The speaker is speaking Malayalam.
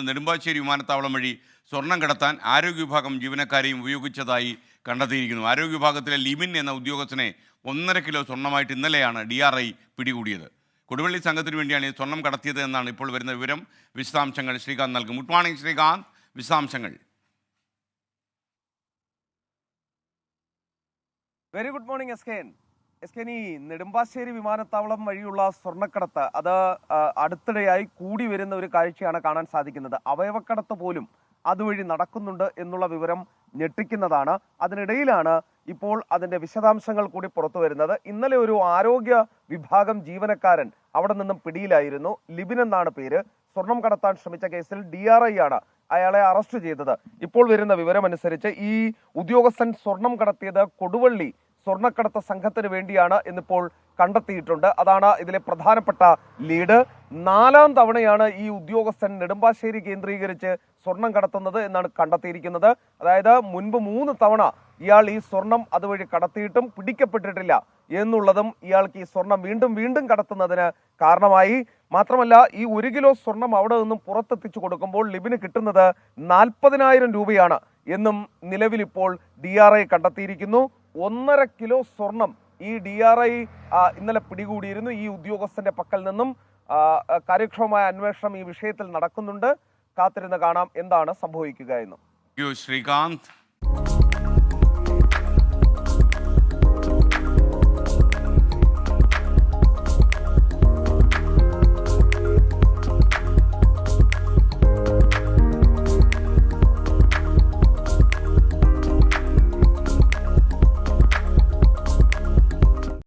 നെടുമ്പാശ്ശേരി വിമാനത്താവളം വഴി സ്വർണം കടത്താൻ ആരോഗ്യ വിഭാഗം ജീവനക്കാരെയും ഉപയോഗിച്ചതായി കണ്ടെത്തിയിരിക്കുന്നു. ആരോഗ്യ വിഭാഗത്തിലെ ലിമിൻ എന്ന ഉദ്യോഗസ്ഥനെ 1.5 കിലോ സ്വർണ്ണമായിട്ട് ഇന്നലെയാണ് DRI പിടികൂടിയത്. കൊടുവള്ളി സംഘത്തിന് വേണ്ടിയാണ് ഈ സ്വർണം കടത്തിയത് എന്നാണ് ഇപ്പോൾ വരുന്ന വിവരം. വിശദാംശങ്ങൾ ശ്രീകാന്ത് നൽകും. ഗുഡ് മോർണിംഗ് ശ്രീകാന്ത്, വിശദാംശങ്ങൾ. Very good morning S K ഈ നെടുമ്പാശ്ശേരി വിമാനത്താവളം വഴിയുള്ള സ്വർണ്ണക്കടത്ത് അത് അടുത്തിടെയായി കൂടി വരുന്ന ഒരു കാഴ്ചയാണ് കാണാൻ സാധിക്കുന്നത്. അവയവക്കടത്ത് പോലും അതുവഴി നടക്കുന്നുണ്ട് എന്നുള്ള വിവരം ഞെട്ടിക്കുന്നതാണ്. അതിനിടയിലാണ് ഇപ്പോൾ അതിന്റെ വിശദാംശങ്ങൾ കൂടി പുറത്തു വരുന്നത്. ഇന്നലെ ഒരു ആരോഗ്യ വിഭാഗം ജീവനക്കാരൻ അവിടെ നിന്നും പിടിയിലായിരുന്നു. ലിബിൻ എന്നാണ് പേര്. സ്വർണം കടത്താൻ ശ്രമിച്ച കേസിൽ DRI ആണ് അയാളെ അറസ്റ്റ് ചെയ്തത്. ഇപ്പോൾ വരുന്ന വിവരമനുസരിച്ച് ഈ ഉദ്യോഗസ്ഥൻ സ്വർണം കടത്തിയത് കൊടുവള്ളി സ്വർണ്ണക്കടത്ത് സംഘത്തിന് വേണ്ടിയാണ് എന്നിപ്പോൾ കണ്ടെത്തിയിട്ടുണ്ട്. അതാണ് ഇതിലെ പ്രധാനപ്പെട്ട ലീഡ്. 4ാം തവണയാണ് ഈ ഉദ്യോഗസ്ഥൻ നെടുമ്പാശ്ശേരി കേന്ദ്രീകരിച്ച് സ്വർണം കടത്തുന്നത് എന്നാണ് കണ്ടെത്തിയിരിക്കുന്നത്. അതായത് മുൻപ് 3 തവണ ഇയാൾ ഈ സ്വർണം അതുവഴി കടത്തിയിട്ടും പിടിക്കപ്പെട്ടിട്ടില്ല എന്നുള്ളതും ഇയാൾക്ക് ഈ സ്വർണം വീണ്ടും കടത്തുന്നതിന് കാരണമായി. മാത്രമല്ല, ഈ 1 കിലോ സ്വർണം അവിടെ നിന്നും പുറത്തെത്തിച്ചു കൊടുക്കുമ്പോൾ ലിബിന് കിട്ടുന്നത് 40,000 രൂപയാണ് എന്നും നിലവിലിപ്പോൾ DRI കണ്ടെത്തിയിരിക്കുന്നു. 1.5 കിലോ സ്വർണം ഈ DRI ഇന്നലെ പിടികൂടിയിരുന്നു. ഈ ഉദ്യോഗസ്ഥന്റെ പക്കൽ നിന്നും കാര്യക്ഷമമായ അന്വേഷണം ഈ വിഷയത്തിൽ നടക്കുന്നുണ്ട്. കാത്തിരുന്ന് കാണാം എന്താണ് സംഭവിക്കുക എന്ന്. ശ്രീകാന്ത്.